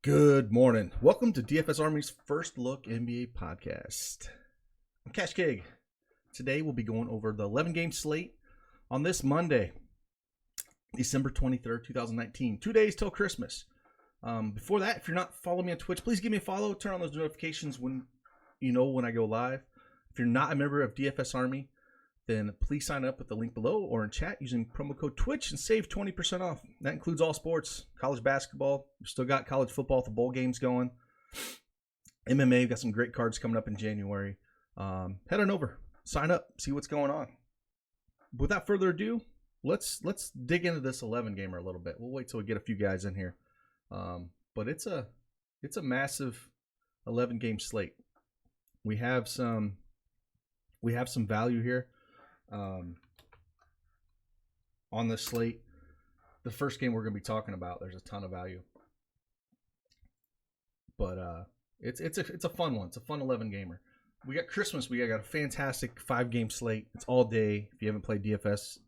Good morning. Welcome to DFS Army's First Look NBA podcast. I'm CashKeg. Today we'll be going over the 11-game slate on this Monday, December 23rd, 2019. 2 days till Christmas. Before that, if you're not following me on Twitch, please give me a follow. Turn on those notifications when I go live. If you're not a member of DFS Army, then please sign up with the link below or in chat using promo code TWITCH and save 20% off. That includes all sports, college basketball. We've still got college football, the bowl games going. MMA, we've got some great cards coming up in January. Head on over, sign up, see what's going on. Without further ado, let's dig into this 11-gamer a little bit. We'll wait till we get a few guys in here. But it's a massive 11-game slate. We have some value here. On this slate, the first game we're going to be talking about, there's a ton of value, but it's a fun one. It's a fun 11-gamer. We got Christmas. We got a fantastic 5-game slate. It's all day. If you haven't played DFS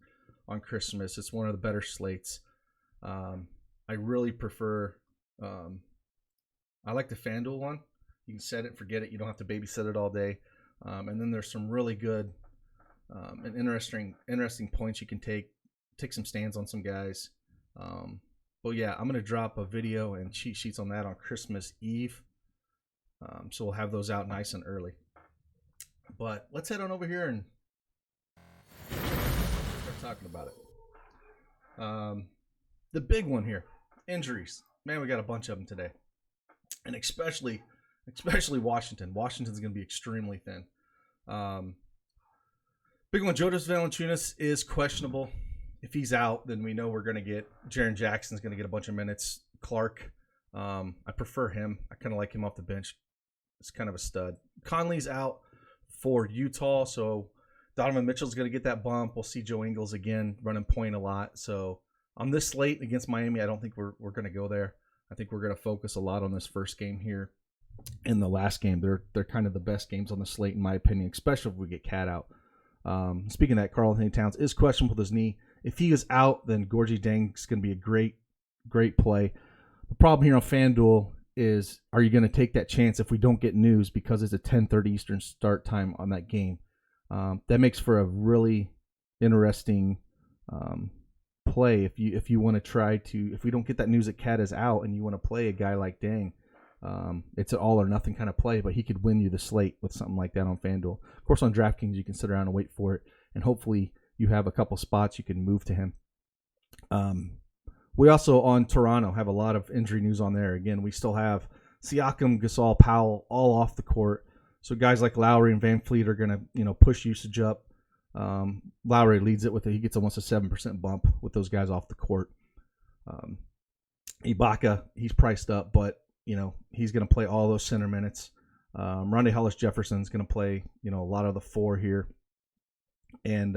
on Christmas, it's one of the better slates. I really prefer. I like the FanDuel one. You can set it, forget it. You don't have to babysit it all day. And then there's some really good and interesting points you can take some stands on some guys. But yeah, I'm gonna drop a video and cheat sheets on that on Christmas Eve. So we'll have those out nice and early. But let's head on over here and start talking about it. The big one here, injuries. Man, we got a bunch of them today, and especially Washington. Washington's gonna be extremely thin. Big one, Jonas Valanciunas is questionable. If he's out, then we know we're going to get Jaren Jackson's going to get a bunch of minutes. Clark, I prefer him. I kind of like him off the bench. It's kind of a stud. Conley's out for Utah, so Donovan Mitchell's going to get that bump. We'll see Joe Ingles again running point a lot. So on this slate against Miami, I don't think we're going to go there. I think we're going to focus a lot on this first game here. In the last game, they're kind of the best games on the slate in my opinion, especially if we get Cat out. Speaking of that, Karl Anthony Towns is questionable with his knee. If he is out, then Gorgie Deng's going to be a great play. The problem here on FanDuel is, are you going to take that chance if we don't get news because it's a 10:30 Eastern start time on that game? That makes for a really interesting play if you want to try to, if we don't get that news that Cat is out and you want to play a guy like Deng. It's an all or nothing kind of play, but he could win you the slate with something like that on FanDuel. Of course, on DraftKings, you can sit around and wait for it, and hopefully you have a couple spots you can move to him. We also, on Toronto, have a lot of injury news on there. Again, we still have Siakam, Gasol, Powell all off the court. So guys like Lowry and Van Fleet are going to push usage up. Lowry leads it he gets almost a 7% bump with those guys off the court. Ibaka, he's priced up, but he's going to play all those center minutes. Rondae Hollis-Jefferson's going to play, a lot of the 4 here. And,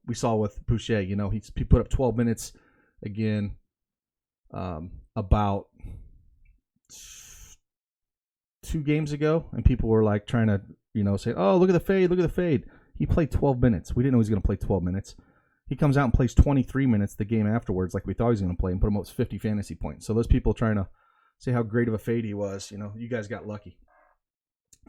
we saw with Boucher, he put up 12 minutes again about 2 games ago. And people were like trying to, say, oh, look at the fade. He played 12 minutes. We didn't know he was going to play 12 minutes. He comes out and plays 23 minutes the game afterwards like we thought he was going to play and put him up 50 fantasy points. So those people trying to say how great of a fade he was, you guys got lucky.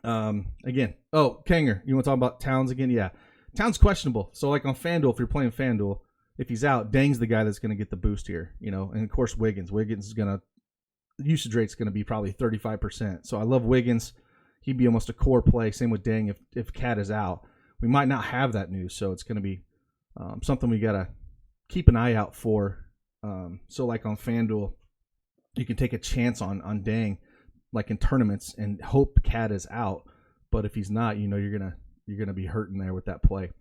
Again, Kanger, you want to talk about Towns again? Yeah. Towns questionable. So like on FanDuel, if you're playing FanDuel, if he's out, Deng's the guy that's going to get the boost here, and of course Wiggins is going to, the usage rate's going to be probably 35%. So I love Wiggins. He'd be almost a core play. Same with Deng if Cat is out. We might not have that news, so it's going to be something we got to keep an eye out for. So like on FanDuel, you can take a chance on Deng, like in tournaments, and hope Cat is out. But if he's not, you're gonna be hurting there with that play.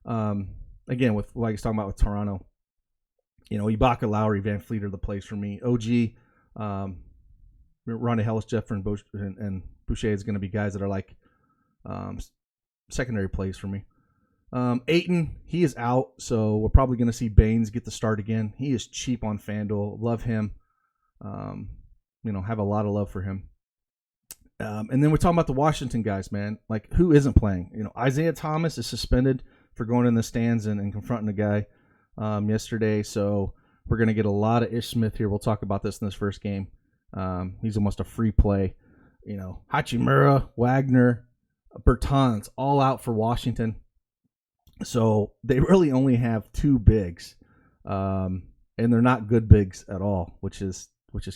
Again, with like I was talking about with Toronto, Ibaka, Lowry, Van Fleet are the plays for me. OG, Rondae Hollis-Jefferson and Boucher is going to be guys that are like secondary plays for me. Ayton, he is out, so we're probably going to see Baines get the start again. He is cheap on FanDuel. Love him. Have a lot of love for him. And then we're talking about the Washington guys, man. Like, who isn't playing? Isaiah Thomas is suspended for going in the stands and confronting a guy yesterday. So we're going to get a lot of Ish Smith here. We'll talk about this in this first game. He's almost a free play. Hachimura, Wagner, Bertans, all out for Washington. So they really only have 2 bigs, and they're not good bigs at all, which is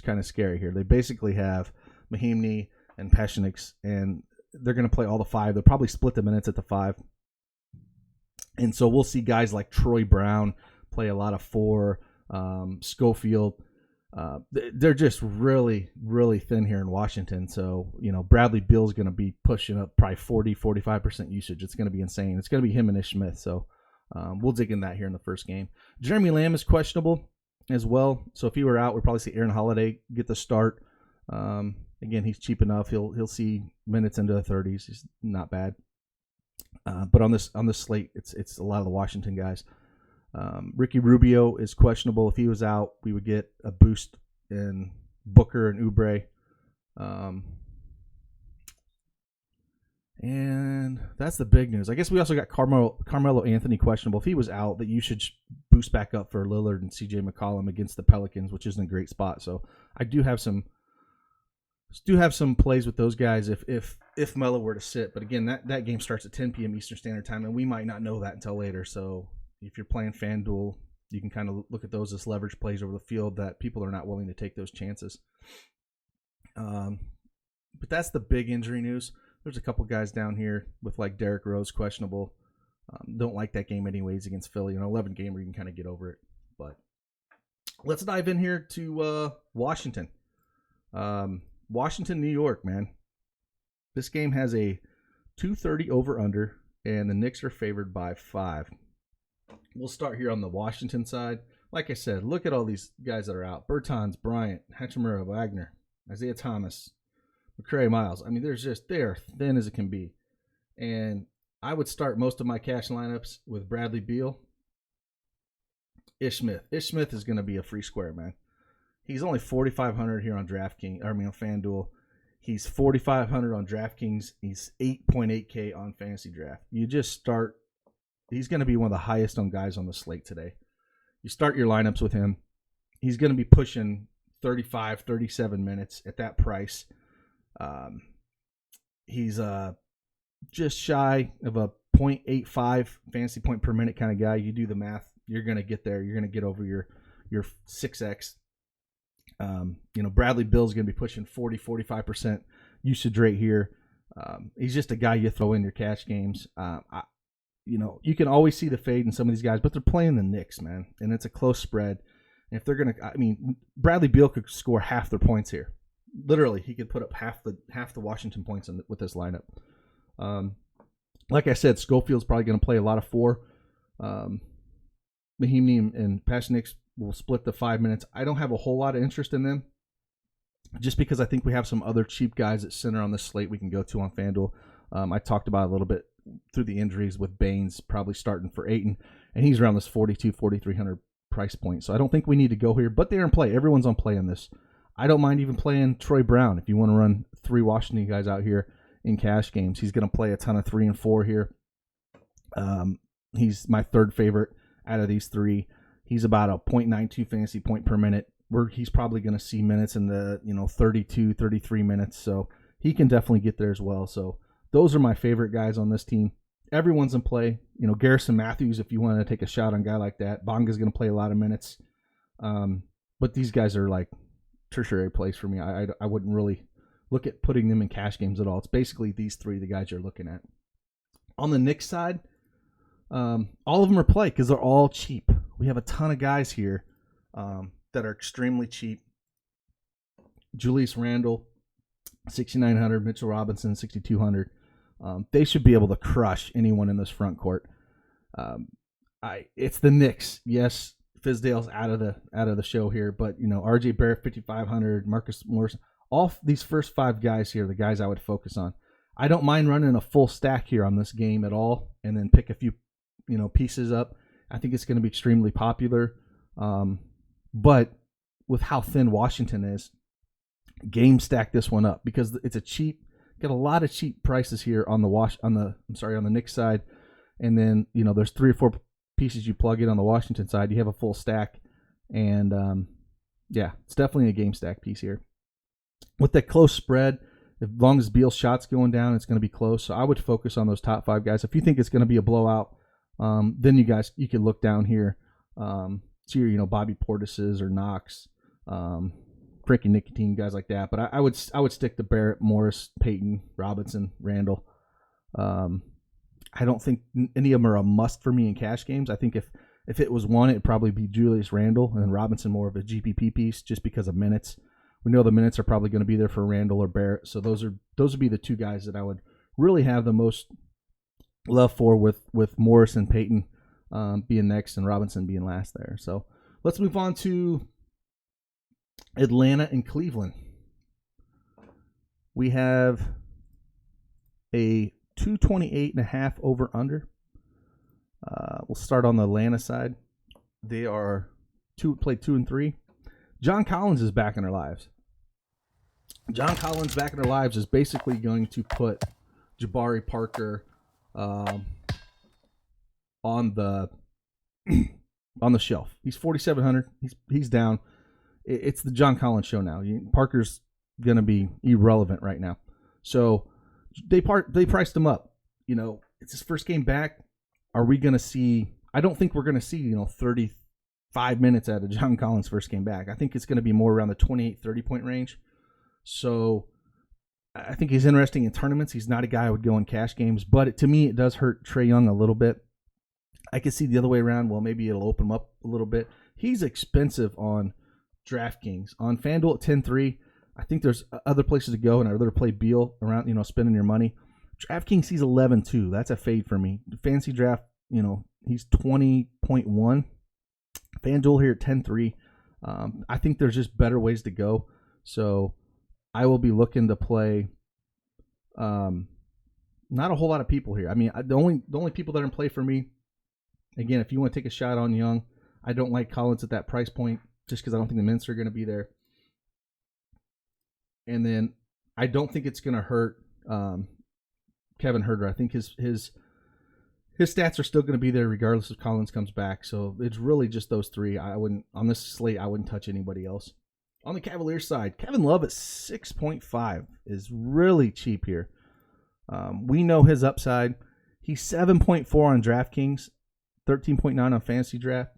kind of scary here. They basically have Mahimni and Peshniks, and they're going to play all the 5. They'll probably split the minutes at the 5. And so we'll see guys like Troy Brown play a lot of 4, Schofield. They're just really, really thin here in Washington. So, Bradley Beal's going to be pushing up probably 45% usage. It's going to be insane. It's going to be him and Ish Smith. So we'll dig in that here in the first game. Jeremy Lamb is questionable as well. So if he were out, we'd probably see Aaron Holiday get the start. Again, he's cheap enough. He'll see minutes into the 30s. He's not bad. But on this slate, it's a lot of the Washington guys. Ricky Rubio is questionable. If he was out, we would get a boost in Booker and Oubre. And that's the big news. I guess we also got Carmelo Anthony questionable. If he was out, that you should boost back up for Lillard and CJ McCollum against the Pelicans, which isn't a great spot. So I do have some plays with those guys if Melo were to sit. But again, that game starts at 10 p.m. Eastern Standard Time, and we might not know that until later. So if you're playing FanDuel, you can kind of look at those as leverage plays over the field that people are not willing to take those chances. But that's the big injury news. There's a couple guys down here with like Derrick Rose questionable. Don't like that game anyways against Philly. An 11 gamer, you can kind of get over it. But let's dive in here to Washington. Washington, New York, man. This game has a 230 over-under, and the Knicks are favored by 5. We'll start here on the Washington side. Like I said, look at all these guys that are out. Bertans, Bryant, Hachimura, Wagner, Isaiah Thomas, McCray, Miles. I mean, they are thin as it can be. And I would start most of my cash lineups with Bradley Beal, Ish Smith. Ish Smith is going to be a free square, man. He's only 4,500 here on on FanDuel. He's 4,500 on DraftKings. He's 8.8K on Fantasy Draft. You just start. He's going to be one of the highest on guys on the slate today. You start your lineups with him. He's going to be pushing 35, 37 minutes at that price. He's just shy of a 0.85 fantasy point per minute kind of guy. You do the math, you're going to get there. You're going to get over your 6X. Bradley Beal's going to be pushing 40-45% usage rate here. He's just a guy you throw in your cash games. You can always see the fade in some of these guys, but they're playing the Knicks, man, and it's a close spread. And if they're going to, Bradley Beal could score half their points here. Literally, he could put up half the Washington points with this lineup. Like I said, Schofield's probably going to play a lot of 4. Mahimni and Pashniks will split the 5 minutes. I don't have a whole lot of interest in them, just because I think we have some other cheap guys at center on this slate we can go to on FanDuel. I talked about a little bit through the injuries with Baines probably starting for Ayton, and he's around this 4,300 price point. So I don't think we need to go here, but they're in play. Everyone's on play in this. I don't mind even playing Troy Brown if you want to run 3 Washington guys out here in cash games. He's going to play a ton of 3 and 4 here. He's my third favorite out of these 3. He's about a 0.92 fantasy point per minute, where he's probably going to see minutes in the 32, 33 minutes. So he can definitely get there as well. So those are my favorite guys on this team. Everyone's in play. Garrison Matthews, if you want to take a shot on a guy like that. Bonga's going to play a lot of minutes. But these guys are like tertiary plays for me. I wouldn't really look at putting them in cash games at all. It's basically these 3 the guys you're looking at. On the Knicks side, all of them are play because they're all cheap. We have a ton of guys here that are extremely cheap. Julius Randle, 6,900. Mitchell Robinson, 6,200. They should be able to crush anyone in this front court. It's the Knicks. Yes, Fizdale's out of the show here, but RJ Barrett, 5,500. Marcus Morris. All these first 5 guys here, the guys I would focus on. I don't mind running a full stack here on this game at all, and then pick a few pieces up. I think it's going to be extremely popular. But with how thin Washington is, game stack this one up because it's got a lot of cheap prices here on the Knicks side. And then, there's 3 or 4 pieces you plug in on the Washington side. You have a full stack. And, it's definitely a game stack piece here. with that close spread, as long as Beal's shot's going down, it's going to be close. So I would focus on those top 5 guys. If you think it's going to be a blowout, then you can look down here to your, Bobby Portis's or Knox, Frankie Nicotine, guys like that. But I would stick to Barrett, Morris, Peyton, Robinson, Randall. I don't think any of them are a must for me in cash games. I think if it was one, it'd probably be Julius Randle and Robinson more of a GPP piece just because of minutes. We know the minutes are probably going to be there for Randall or Barrett, so those would be the 2 guys that I would really have the most love for, with Morris and Peyton being next and Robinson being last there. So let's move on to Atlanta and Cleveland. We have a 228.5 over under. We'll start on the Atlanta side. They are played 2 and 3. John Collins is back in their lives. John Collins back in their lives is basically going to put Jabari Parker on the shelf. He's 4,700. He's down. It's the John Collins show now. Parker's going to be irrelevant right now. So they priced him up. It's his first game back. Are we going to see? I don't think we're going to see 35 minutes out of John Collins' first game back. I think it's going to be more around the 28, 30-point range. So I think he's interesting in tournaments. He's not a guy I would go in cash games, but to me, it does hurt Trae Young a little bit. I could see the other way around. Well, maybe it'll open him up a little bit. He's expensive on DraftKings. On FanDuel at 10-3, I think there's other places to go, and I'd rather play Beal around, spending your money. DraftKings, he's 11-2. That's a fade for me. Fancy draft, he's 20.1. FanDuel here at 10-3. I think there's just better ways to go. So I will be looking to play not a whole lot of people here. I mean, the only people that are in play for me, again, if you want to take a shot on Young, I don't like Collins at that price point just because I don't think the minutes are going to be there. And then I don't think it's going to hurt Kevin Huerter. I think his stats are still going to be there regardless if Collins comes back. So it's really just those 3. On this slate, I wouldn't touch anybody else. On the Cavaliers side, Kevin Love at 6.5 is really cheap here. We know his upside. He's 7.4 on DraftKings, 13.9 on Fantasy Draft.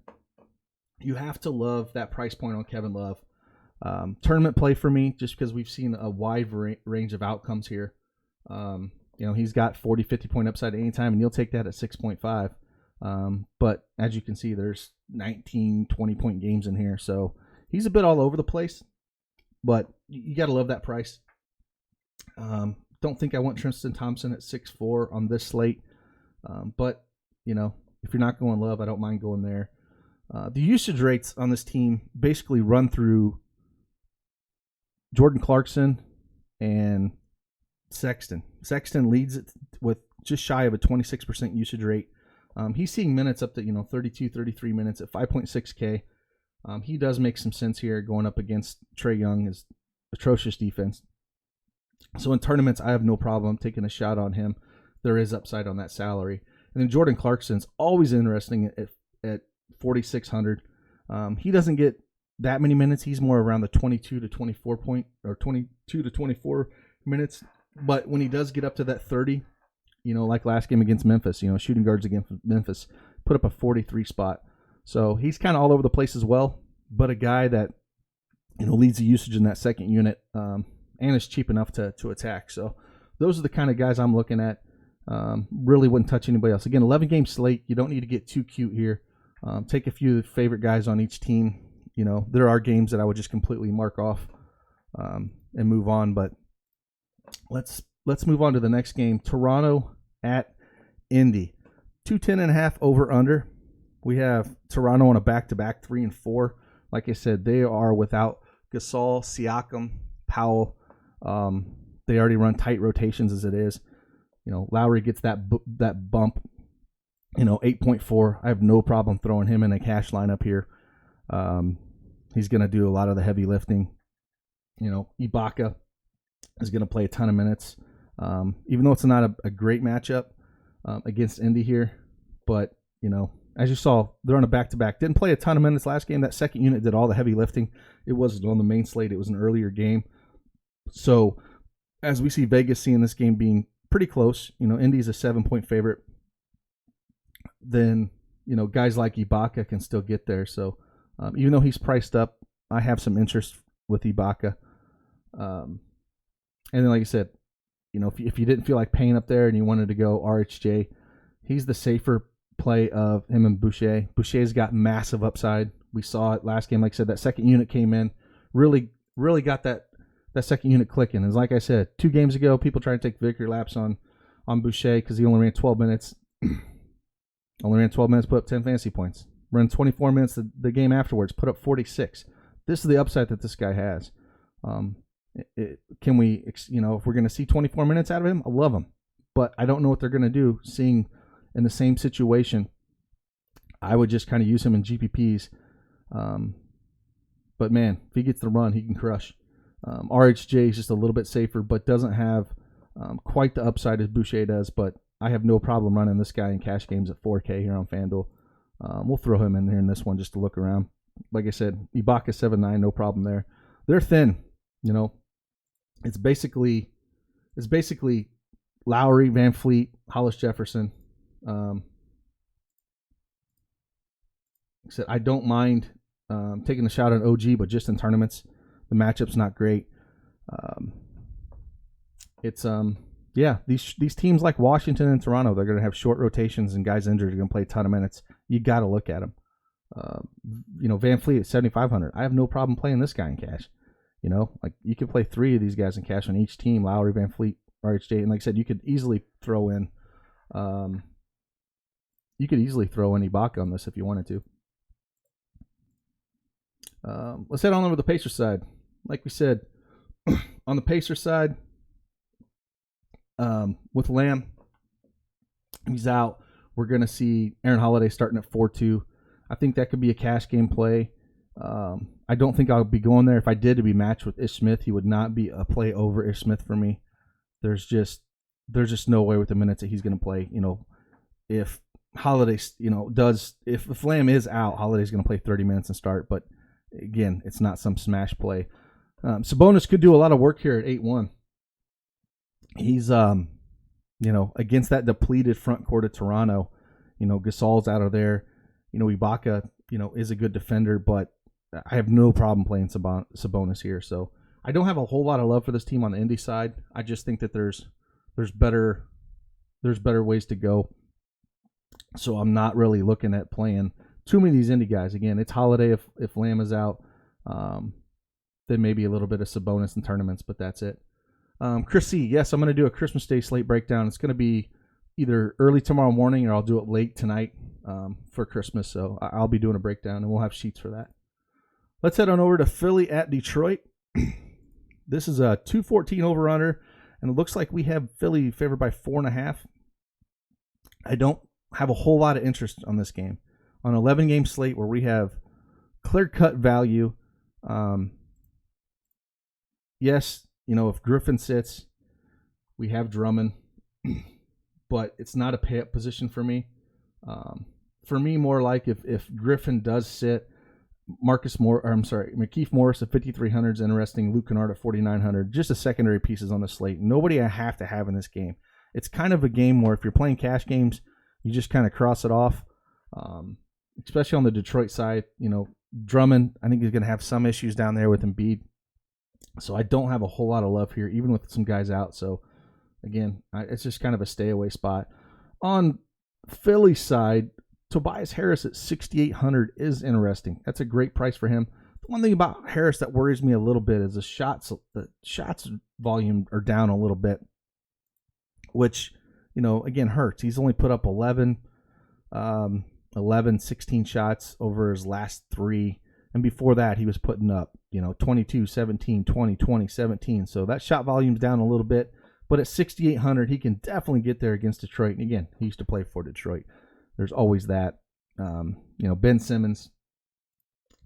You have to love that price point on Kevin Love. Tournament play for me, just because we've seen a wide range of outcomes here. He's got 40, 50-point upside at any time, and you'll take that at 6.5. But as you can see, there's 19, 20-point games in here. So he's a bit all over the place, but you got to love that price. Don't think I want Tristan Thompson at 6.4 on this slate. But, if you're not going Love, I don't mind going there. The usage rates on this team basically run through Jordan Clarkson and Sexton. Sexton leads it with just shy of a 26% usage rate. He's seeing minutes up to 32, 33 minutes at 5.6K. He does make some sense here going up against Trae Young, his atrocious defense. So in tournaments, I have no problem taking a shot on him. There is upside on that salary. And then Jordan Clarkson's always interesting at 4,600. He doesn't get that many minutes. He's more around the 22 to 24 point or 22 to 24 minutes. But when he does get up to that 30, like last game against Memphis, shooting guards against Memphis, put up a 43 spot. So he's kind of all over the place as well, but a guy that leads the usage in that second unit and is cheap enough to attack. So those are the kind of guys I'm looking at. Really wouldn't touch anybody else. Again, 11-game slate. You don't need to get too cute here. Take a few favorite guys on each team. There are games that I would just completely mark off and move on. But let's move on to the next game. Toronto at Indy. 210.5 over under. We have Toronto on a back-to-back 3 and 4. Like I said, they are without Gasol, Siakam, Powell. They already run tight rotations as it is. Lowry gets that bump. 8.4. I have no problem throwing him in a cash lineup here. He's going to do a lot of the heavy lifting. Ibaka is going to play a ton of minutes. Even though it's not a great matchup against Indy here, but as you saw, they're on a back-to-back. Didn't play a ton of minutes last game. That second unit did all the heavy lifting. It wasn't on the main slate. It was an earlier game. So as we see Vegas seeing this game being pretty close, Indy's a 7-point favorite, then, guys like Ibaka can still get there. So even though he's priced up, I have some interest with Ibaka. And then, like I said, if you didn't feel like paying up there and you wanted to go RHJ, he's the safer play of him and Boucher. Boucher's got massive upside. We saw it last game. Like I said, that second unit came in, really got that second unit clicking. And like I said, 2 games ago, people tried to take victory laps on Boucher because he only ran 12 minutes. Put up 10 fantasy points. Run 24 minutes the game afterwards, put up 46. This is the upside that this guy has. Can we, if we're going to see 24 minutes out of him, I love him. But I don't know what they're going to do. Seeing in the same situation, I would just kind of use him in GPPs. But man, if he gets the run, he can crush. RHJ is just a little bit safer, but doesn't have quite the upside as Boucher does. But I have no problem running this guy in cash games at 4K here on FanDuel. We'll throw him in there in this one just to look around. Like I said, Ibaka 7-9, no problem there. They're thin, It's basically Lowry, Van Fleet, Hollis Jefferson. Like I said, I don't mind taking a shot on OG, but just in tournaments, the matchup's not great. These teams like Washington and Toronto, they're going to have short rotations and guys injured are going to play a ton of minutes. You got to look at them. Van Fleet at 7,500. I have no problem playing this guy in cash. Like you could play 3 of these guys in cash on each team: Lowry, Van Fleet, RHJ, and like I said, you could easily throw in Ibaka on this if you wanted to. Let's head on over to the Pacers side. Like we said, on the Pacers side, with Lamb, he's out. We're going to see Aaron Holiday starting at 4-2. I think that could be a cash game play. I don't think I'll be going there. If I did to be matched with Ish Smith, he would not be a play over Ish Smith for me. There's just no way with the minutes that he's going to play. If Holiday, if Lamb is out, Holiday's going to play 30 minutes and start. But again, it's not some smash play. Sabonis could do a lot of work here at 8-1. He's, against that depleted front court of Toronto. Gasol's out of there. Ibaka, is a good defender, but I have no problem playing Sabonis here. So I don't have a whole lot of love for this team on the Indy side. I just think that there's better ways to go. So I'm not really looking at playing too many of these Indy guys. Again, it's Holiday if Lamb is out. Then maybe a little bit of Sabonis in tournaments, but that's it. Chris C, yes, I'm going to do a Christmas Day slate breakdown. It's going to be either early tomorrow morning or I'll do it late tonight for Christmas. So I'll be doing a breakdown, and we'll have sheets for that. Let's head on over to Philly at Detroit. This is a 214 over-under, and it looks like we have Philly favored by 4.5. I don't have a whole lot of interest on this game. On an 11-game slate where we have clear-cut value, yes, if Griffin sits, we have Drummond, but it's not a pay-up position for me. For me, more like if Griffin does sit, Markeith Morris at 5,300 is interesting. Luke Kennard at 4,900. Just the secondary pieces on the slate. Nobody I have to have in this game. It's kind of a game where if you're playing cash games, you just kind of cross it off. Especially on the Detroit side, Drummond, I think he's going to have some issues down there with Embiid. So I don't have a whole lot of love here, even with some guys out. So again, it's just kind of a stay away spot. On Philly side, Tobias Harris at 6,800 is interesting. That's a great price for him. The one thing about Harris that worries me a little bit is the shots volume are down a little bit, which, again, hurts. He's only put up 16 shots over his last 3. And before that, he was putting up, 22, 17, 20, 20, 17. So that shot volume's down a little bit. But at 6,800, he can definitely get there against Detroit. And again, he used to play for Detroit. There's always that. Ben Simmons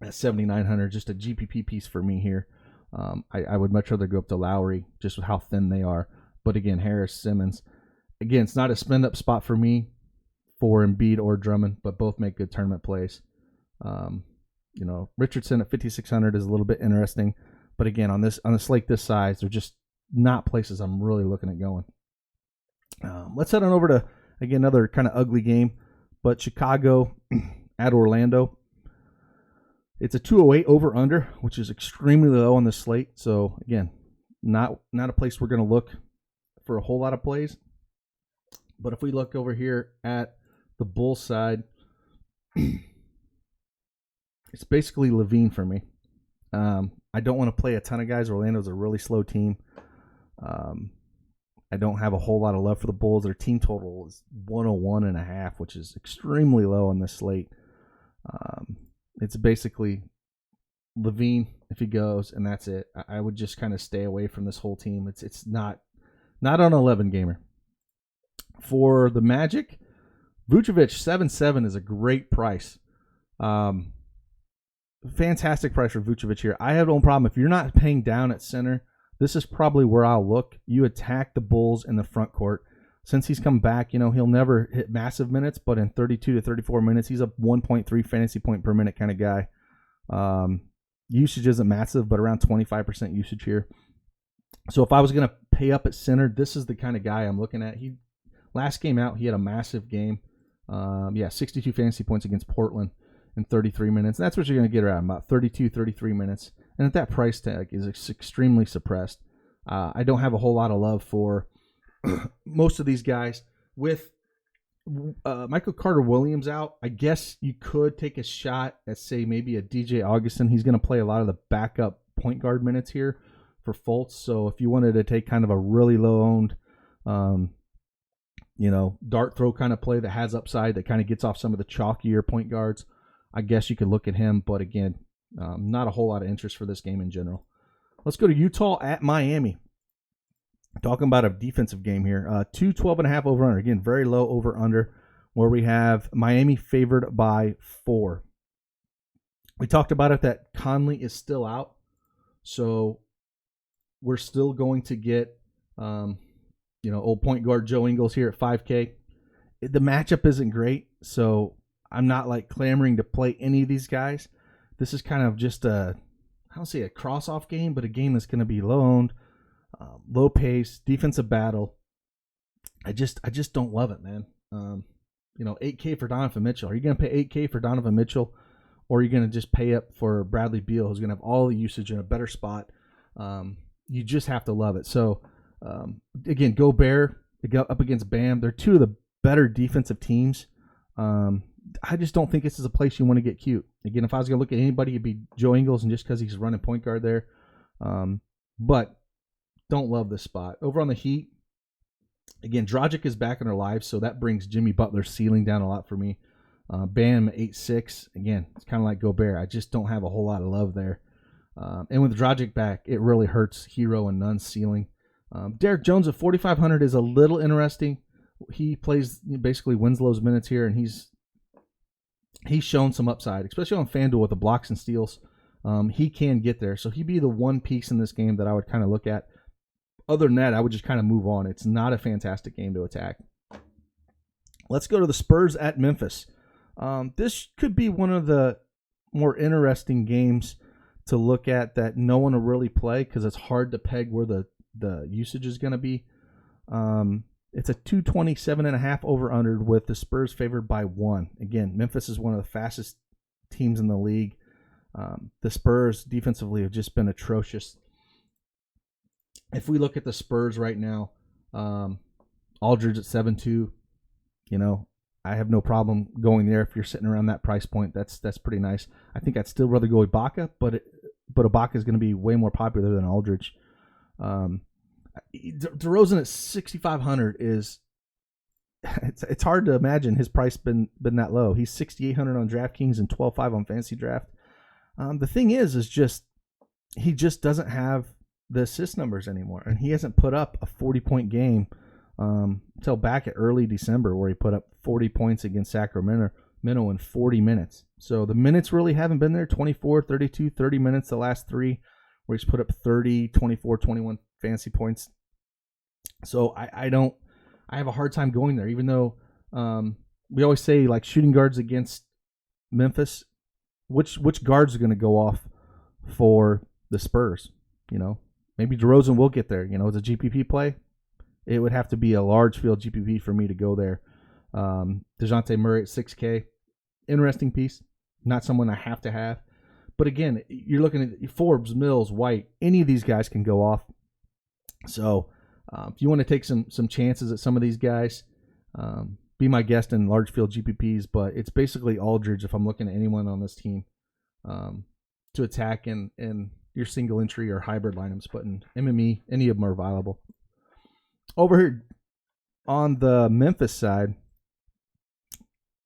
at 7,900, just a GPP piece for me here. I would much rather go up to Lowry, just with how thin they are. But again, Harris, Simmons. Again, it's not a spend-up spot for me for Embiid or Drummond, but both make good tournament plays. Richardson at 5,600 is a little bit interesting. But again, on a slate this size, they're just not places I'm really looking at going. Let's head on over to, again, another kind of ugly game, but Chicago at Orlando. It's a 208 over under, which is extremely low on the slate. So again, not a place we're going to look for a whole lot of plays. But if we look over here at the Bulls side, it's basically Levine for me. I don't want to play a ton of guys. Orlando's a really slow team. I don't have a whole lot of love for the Bulls. Their team total is 101.5, which is extremely low on this slate. It's basically Levine if he goes, and that's it. I would just kind of stay away from this whole team. It's not on 11 gamer. For the Magic, Vucevic 7-7 is a great price. Fantastic price for Vucevic here. I have no problem. If you're not paying down at center, this is probably where I'll look. You attack the Bulls in the front court. Since he's come back, he'll never hit massive minutes, but in 32 to 34 minutes, he's a 1.3 fantasy point per minute kind of guy. Usage isn't massive, but around 25% usage here. So if I was going to pay up at center, this is the kind of guy I'm looking at. Last game out, he had a massive game. 62 fantasy points against Portland in 33 minutes. That's what you're going to get around, about 32, 33 minutes. And at that price tag is extremely suppressed. I don't have a whole lot of love for most of these guys. With Michael Carter-Williams out, I guess you could take a shot at, say, maybe a DJ Augustin. He's going to play a lot of the backup point guard minutes here for Fultz. So if you wanted to take kind of a really low-owned dart throw kind of play that has upside, that kind of gets off some of the chalkier point guards, I guess you could look at him. But again, not a whole lot of interest for this game in general. Let's go to Utah at Miami. Talking about a defensive game here. 212.5 over under. Again, very low over under, where we have Miami favored by 4. We talked about it that Conley is still out. So we're still going to get old point guard Joe Ingles here at 5K. The matchup isn't great, so I'm not like clamoring to play any of these guys. This is kind of just I don't say a cross-off game, but a game that's going to be low-owned, low pace, defensive battle. I just don't love it, man. 8K for Donovan Mitchell. Are you going to pay 8K for Donovan Mitchell, or are you going to just pay up for Bradley Beal, who's going to have all the usage in a better spot? You just have to love it. So, again, Gobert up against Bam. They're two of the better defensive teams. I just don't think this is a place you want to get cute. Again, if I was going to look at anybody, it'd be Joe Ingles, and just because he's running point guard there. But don't love this spot. Over on the Heat, again, Dragic is back in our lives, so that brings Jimmy Butler's ceiling down a lot for me. Bam 8-6. Again, it's kind of like Gobert. I just don't have a whole lot of love there. And with Dragic back, it really hurts Hero and Nunn's ceiling. Derek Jones at 4,500 is a little interesting. He plays basically Winslow's minutes here, and he's shown some upside, especially on FanDuel with the blocks and steals. He can get there, so he'd be the one piece in this game that I would kind of look at. Other than that, I would just kind of move on. It's not a fantastic game to attack. Let's go to the Spurs at Memphis. This could be one of the more interesting games to look at that no one will really play because it's hard to peg where the usage is going to be. It's a 227.5 over under with the Spurs favored by 1. Again, Memphis is one of the fastest teams in the league. The Spurs defensively have just been atrocious. If we look at the Spurs right now, Aldridge at 7.2, I have no problem going there if you're sitting around that price point. That's pretty nice. I think I'd still rather go Ibaka, but Ibaka is going to be way more popular than Aldridge. DeRozan at 6,500 is it's hard to imagine his price been that low. He's 6,800 on DraftKings and 12.5 on Fantasy Draft. The thing is just he just doesn't have the assist numbers anymore, and he hasn't put up a 40-point game until back at early December, where he put up 40 points against Sacramento in 40 minutes. So the minutes really haven't been there. 24, 32, 30 minutes the last 3, where he's put up 30, 24, 21 fantasy points. So I have a hard time going there, even though we always say like shooting guards against Memphis, which guards are going to go off for the Spurs? Maybe DeRozan will get there. It's a GPP play. It would have to be a large field GPP for me to go there. DeJounte Murray at 6K. Interesting piece. Not someone I have to have. But again, you're looking at Forbes, Mills, White. Any of these guys can go off. So if you want to take some chances at some of these guys, be my guest in large field GPPs. But it's basically Aldridge if I'm looking at anyone on this team to attack in your single entry or hybrid lineups. But in MME, any of them are viable. Over here on the Memphis side,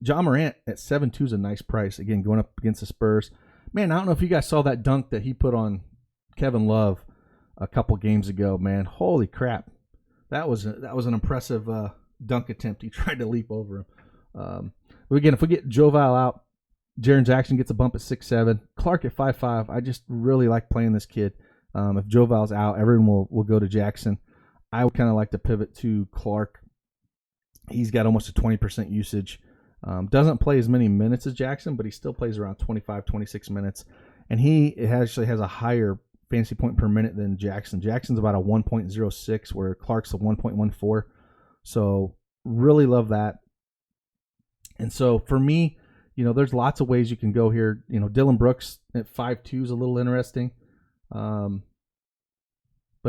John Morant at 7.2 is a nice price. Again, going up against the Spurs. Man, I don't know if you guys saw that dunk that he put on Kevin Love a couple games ago, man. Holy crap. That was an impressive dunk attempt. He tried to leap over him. But again, if we get Joval out, Jaren Jackson gets a bump at 6'7". Clark at 5'5". I just really like playing this kid. If Joval's out, everyone will go to Jackson. I would kind of like to pivot to Clark. He's got almost a 20% usage. Doesn't play as many minutes as Jackson, but he still plays around 25, 26 minutes. And he actually has a higher fantasy point per minute than Jackson. Jackson's about a 1.06, where Clark's a 1.14. So really love that. And so for me, there's lots of ways you can go here. Dylan Brooks at 5'2 is a little interesting. But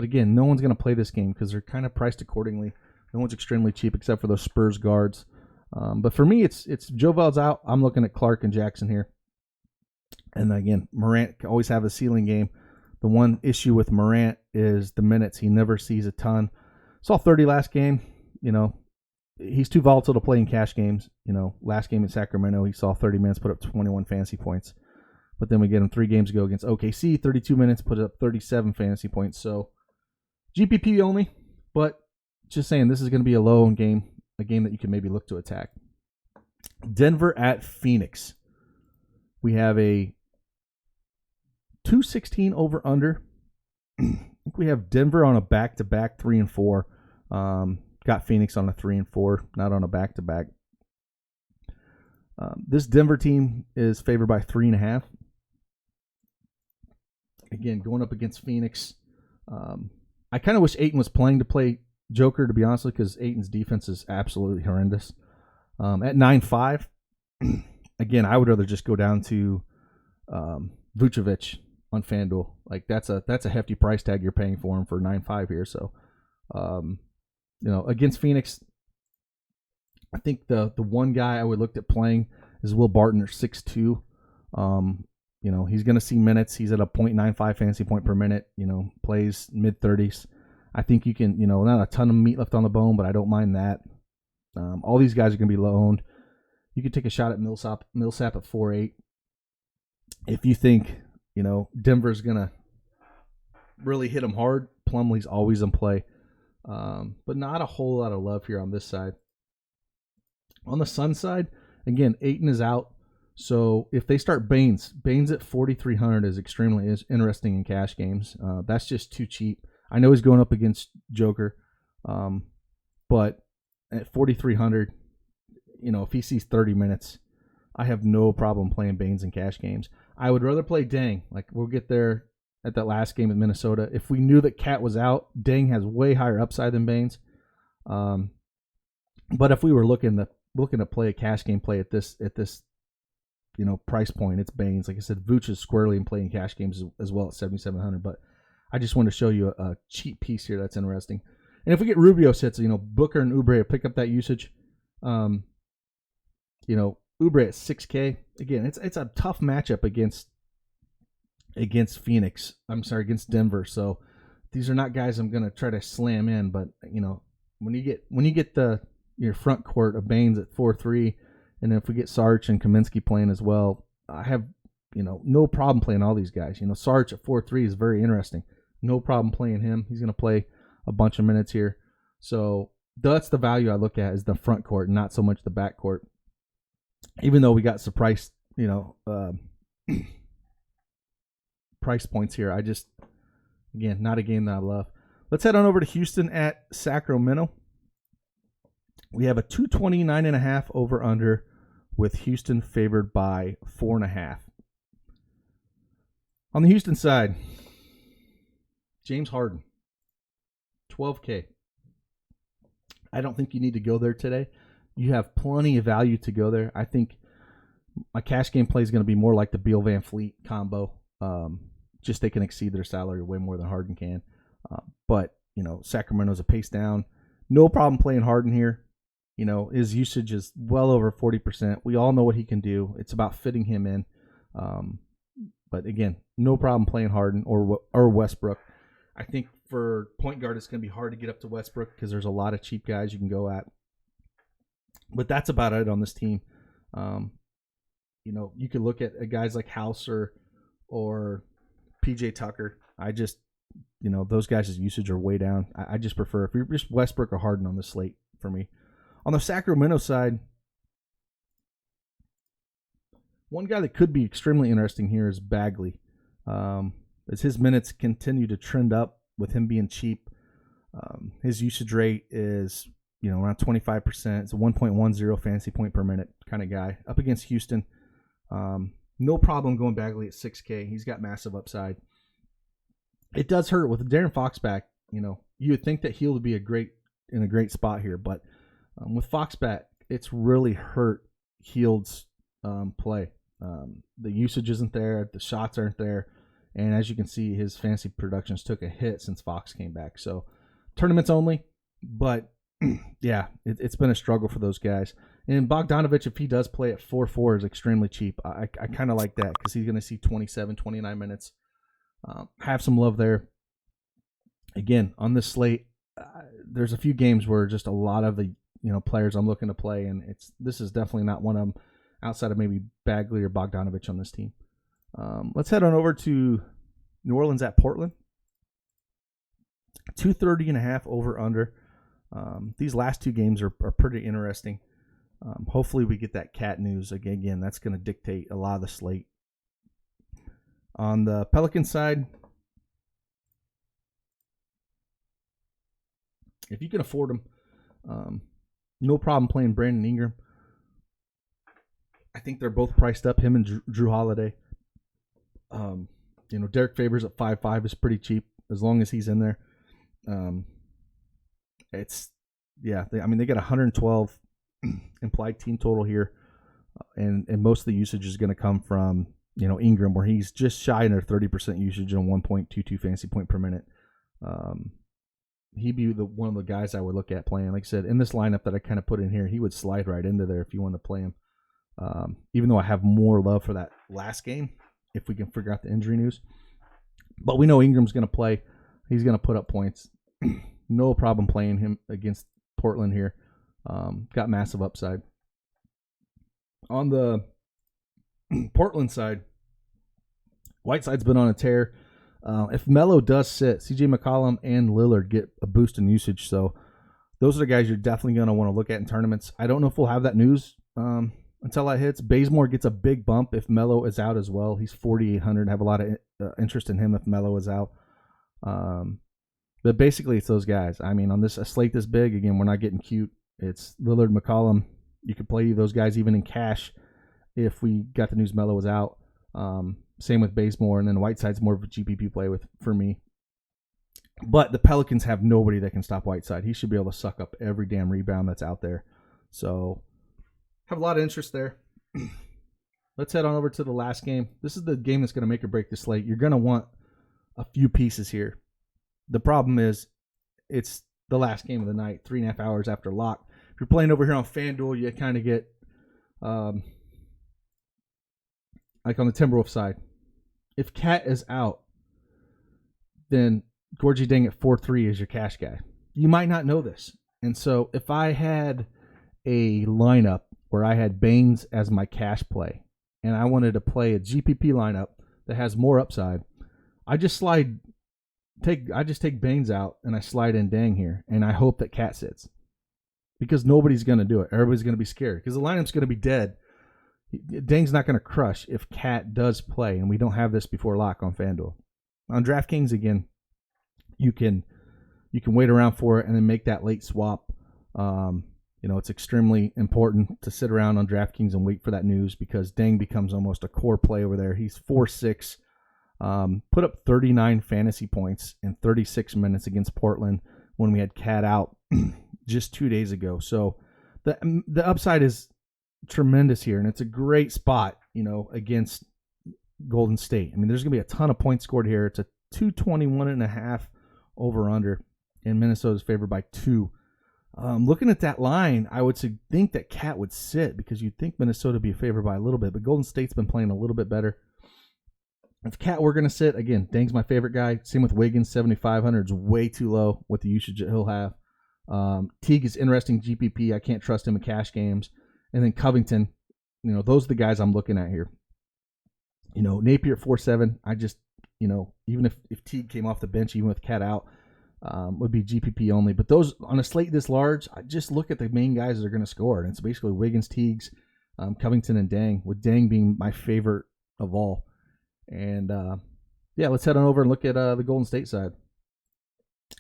again, no one's going to play this game because they're kind of priced accordingly. No one's extremely cheap except for those Spurs guards. But for me, it's Jovel's out. I'm looking at Clark and Jackson here. And again, Morant can always have a ceiling game. The one issue with Morant is the minutes. He never sees a ton. Saw 30 last game. He's too volatile to play in cash games. Last game in Sacramento, he saw 30 minutes, put up 21 fantasy points. But then we get him 3 games ago against OKC, 32 minutes, put up 37 fantasy points. So GPP only, but just saying this is going to be a low-owned game. A game that you can maybe look to attack. Denver at Phoenix. We have a 216 over under. I think we have Denver on a back-to-back 3 and 4. Got Phoenix on a 3 and 4, not on a back-to-back. This Denver team is favored by 3.5. Again, going up against Phoenix. I kind of wish Ayton was playing to play Joker, to be honest, because Ayton's defense is absolutely horrendous. At 9.5, again, I would rather just go down to Vucevic on FanDuel. Like that's a hefty price tag you're paying for him for 9.5 here. So, against Phoenix, I think the one guy I would look at playing is Will Barton at 6'2". He's going to see minutes. He's at a 0.95 fantasy point per minute. Plays mid-30s. I think you can, not a ton of meat left on the bone, but I don't mind that. All these guys are going to be low-owned. You could take a shot at Millsap at 4.8. If you think, Denver's going to really hit him hard, Plumlee's always in play. But not a whole lot of love here on this side. On the Sun side, again, Ayton is out. So if they start Baines at 4,300 is extremely interesting in cash games. That's just too cheap. I know he's going up against Joker, but at 4,300, if he sees 30 minutes, I have no problem playing Baines in cash games. I would rather play Deng. Like we'll get there at that last game at Minnesota. If we knew that Cat was out, Deng has way higher upside than Baines. But if we were looking to play a cash game play at this price point, it's Baines. Like I said, Vooch is squarely in playing cash games as well at 7,700. But I just want to show you a cheap piece here that's interesting. And if we get Rubio sits, Booker and Oubre pick up that usage. Oubre at 6K. Again, it's a tough matchup against Phoenix. Against Denver. So these are not guys I'm going to try to slam in. But when you get your front court of Baines at 4-3, and if we get Sarge and Kaminsky playing as well, I have no problem playing all these guys. Sarge at 4-3 is very interesting. No problem playing him. He's going to play a bunch of minutes here. So that's the value I look at is the front court, not so much the back court. Even though we got some price, price points here, again, not a game that I love. Let's head on over to Houston at Sacramento. We have a 229.5 over under with Houston favored by 4.5. On the Houston side, James Harden, 12K. I don't think you need to go there today. You have plenty of value to go there. I think my cash game play is going to be more like the Beal Van Fleet combo. Just they can exceed their salary way more than Harden can. But, Sacramento's a pace down. No problem playing Harden here. His usage is well over 40%. We all know what he can do. It's about fitting him in. But again, no problem playing Harden or Westbrook. I think for point guard, it's going to be hard to get up to Westbrook because there's a lot of cheap guys you can go at. But that's about it on this team. You could look at guys like Hauser or PJ Tucker. I just, those guys' usage are way down. I just prefer if you're just Westbrook or Harden on the slate for me. On the Sacramento side, one guy that could be extremely interesting here is Bagley. As his minutes continue to trend up with him being cheap, his usage rate is around 25%. It's a 1.10 fantasy point per minute kind of guy. Up against Houston, no problem going Bagley at 6K. He's got massive upside. It does hurt with Darren Fox back. You would think that he would be in a great spot here, but with Fox back, it's really hurt Hield's play. The usage isn't there. The shots aren't there. And as you can see, his fantasy productions took a hit since Fox came back. So tournaments only, but yeah, it's been a struggle for those guys. And Bogdanovich, if he does play at 4-4, is extremely cheap. I kind of like that because he's going to see 27, 29 minutes. Have some love there. Again, on this slate, there's a few games where just a lot of the players I'm looking to play, and this is definitely not one of them outside of maybe Bagley or Bogdanovich on this team. Let's head on over to New Orleans at Portland. 230.5 over under. These last two games are pretty interesting. Hopefully we get that cat news again. That's going to dictate a lot of the slate. On the Pelicans side, if you can afford them, no problem playing Brandon Ingram. I think they're both priced up, him and Drew Holiday. Derek Favors at 5.5 is pretty cheap as long as he's in there. They got 112 implied team total here, and most of the usage is going to come from Ingram, where he's just shy under 30% usage on 1.22 fantasy point per minute. He'd be one of the guys I would look at playing. Like I said, in this lineup that I kind of put in here, he would slide right into there if you want to play him. Even though I have more love for that last game, if we can figure out the injury news. But we know Ingram's going to play. He's going to put up points. No problem playing him against Portland here. Got massive upside. On the Portland side, Whiteside's been on a tear. If Melo does sit, CJ McCollum and Lillard get a boost in usage. So those are the guys you're definitely going to want to look at in tournaments. I don't know if we'll have that news until that hits. Bazemore gets a big bump if Melo is out as well. He's 4,800. Have a lot of interest in him if Melo is out. But basically, it's those guys. I mean, on a slate this big, again, we're not getting cute. It's Lillard, McCollum. You could play those guys even in cash if we got the news Melo was out. Same with Bazemore, and then Whiteside's more of a GPP play for me. But the Pelicans have nobody that can stop Whiteside. He should be able to suck up every damn rebound that's out there. So, have a lot of interest there. Let's head on over to the last game. This is the game that's going to make or break the slate. You're going to want a few pieces here. The problem is it's the last game of the night, 3.5 hours after lock. If you're playing over here on FanDuel, you kind of get, like on the Timberwolves side, if Cat is out, then Gorgie Dang at 4-3 is your cash guy. You might not know this. And so if I had a lineup where I had Baines as my cash play and I wanted to play a GPP lineup that has more upside, I just take Baines out and I slide in Dang here, and I hope that Cat sits. Because nobody's going to do it. Everybody's going to be scared because the lineup's going to be dead. Dang's not going to crush if Cat does play, and we don't have this before lock on FanDuel. On DraftKings, again, you can wait around for it and then make that late swap. It's extremely important to sit around on DraftKings and wait for that news because Dang becomes almost a core play over there. He's 4.6. Put up 39 fantasy points in 36 minutes against Portland when we had Cat out just 2 days ago. So the upside is tremendous here, and it's a great spot, against Golden State. I mean, there's going to be a ton of points scored here. It's a 221.5 over under, and Minnesota's favored by 2. Looking at that line, I would think that Cat would sit because you'd think Minnesota would be favored by a little bit, but Golden State's been playing a little bit better. If Cat were going to sit, again, Dang's my favorite guy. Same with Wiggins, 7,500 is way too low with the usage that he'll have. Teague is interesting GPP. I can't trust him in cash games. And then Covington, those are the guys I'm looking at here. Napier at 4.7. I just, even if Teague came off the bench, even with Cat out, would be GPP only. But those on a slate this large, I just look at the main guys that are going to score. And it's basically Wiggins, Teagues, Covington, and Dang, with Dang being my favorite of all. And, let's head on over and look at the Golden State side.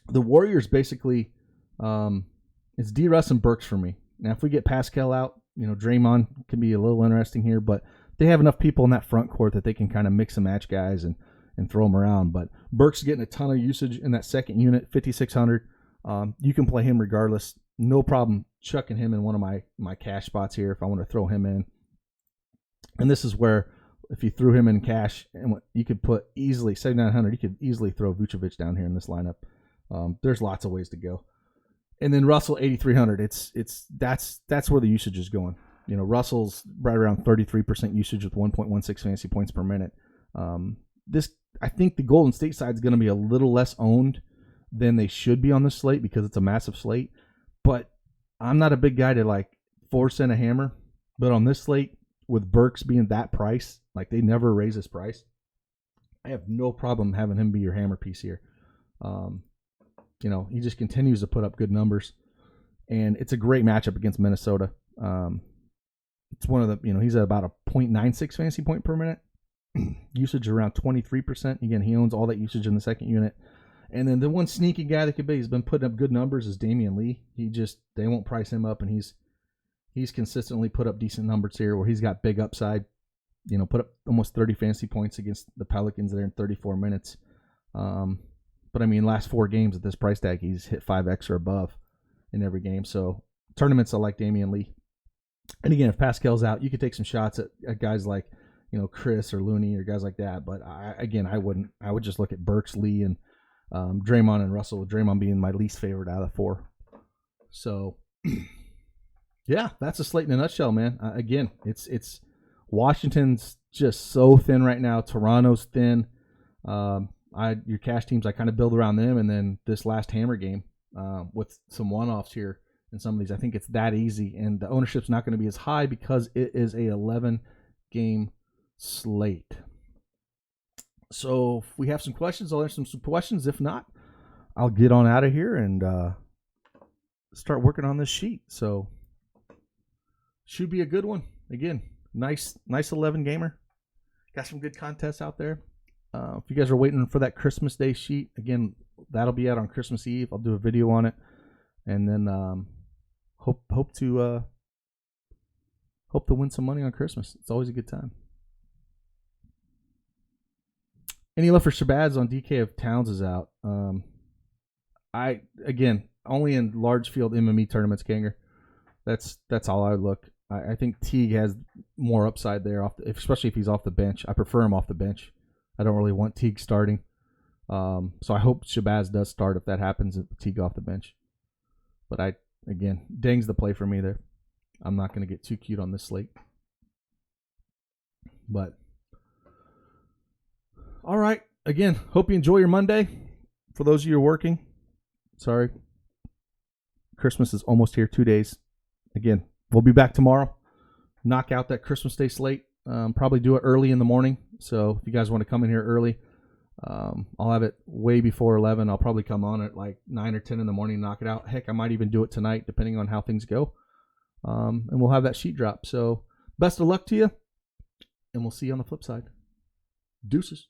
The Warriors basically, it's D. Russ and Burks for me. Now, if we get Pascal out, Draymond can be a little interesting here, but they have enough people in that front court that they can kind of mix and match guys and throw them around. But Burks getting a ton of usage in that second unit, 5,600. You can play him regardless. No problem chucking him in one of my cash spots here if I want to throw him in. And this is where, if you threw him in cash, and you could put easily 7,900, you could easily throw Vucevic down here in this lineup. There's lots of ways to go. And then Russell 8,300. That's where the usage is going. Russell's right around 33% usage with 1.16 fantasy points per minute. I think the Golden State side is going to be a little less owned than they should be on this slate because it's a massive slate. But I'm not a big guy to force in a hammer. But on this slate, with Burks being that price, they never raise his price, I have no problem having him be your hammer piece here. He just continues to put up good numbers, and it's a great matchup against Minnesota. It's one of the, he's at about a 0.96 fantasy point per minute, usage around 23%. Again, he owns all that usage in the second unit. And then the one sneaky guy that could be, he's been putting up good numbers, is Damian Lee. They won't price him up, and he's consistently put up decent numbers here where he's got big upside. Put up almost 30 fantasy points against the Pelicans there in 34 minutes. But I mean, last 4 games at this price tag, he's hit 5x or above in every game. So tournaments, I like Damian Lee. And again, if Pascal's out, you could take some shots at guys like, Chris or Looney or guys like that. But I wouldn't. I would just look at Burks, Lee, and Draymond and Russell, with Draymond being my least favorite out of the 4. So, yeah, that's a slate in a nutshell, man. Again, it's Washington's just so thin right now. Toronto's thin. Your cash teams, I kind of build around them, and then this last hammer game with some one-offs here in some of these, I think it's that easy, and the ownership's not going to be as high because it is a 11-game slate. So if we have some questions, I'll answer some questions. If not, I'll get on out of here and start working on this sheet. So should be a good one. Again, nice 11-gamer. Got some good contests out there. If you guys are waiting for that Christmas Day sheet, again, that'll be out on Christmas Eve. I'll do a video on it, and then hope to win some money on Christmas. It's always a good time. Any love for Shabazz on DK if Towns is out? Only in large field MME tournaments, Kanger. That's all I would look. I think Teague has more upside there, especially if he's off the bench. I prefer him off the bench. I don't really want Teague starting. So I hope Shabazz does start if that happens, with Teague off the bench. But Dang's the play for me there. I'm not going to get too cute on this slate. But, all right. Again, hope you enjoy your Monday. For those of you who are working, sorry. Christmas is almost here, 2 days. Again, we'll be back tomorrow. Knock out that Christmas Day slate. Probably do it early in the morning. So if you guys want to come in here early, I'll have it way before 11. I'll probably come on at like 9 or 10 in the morning and knock it out. Heck, I might even do it tonight, depending on how things go. And we'll have that sheet drop. So best of luck to you, and we'll see you on the flip side. Deuces.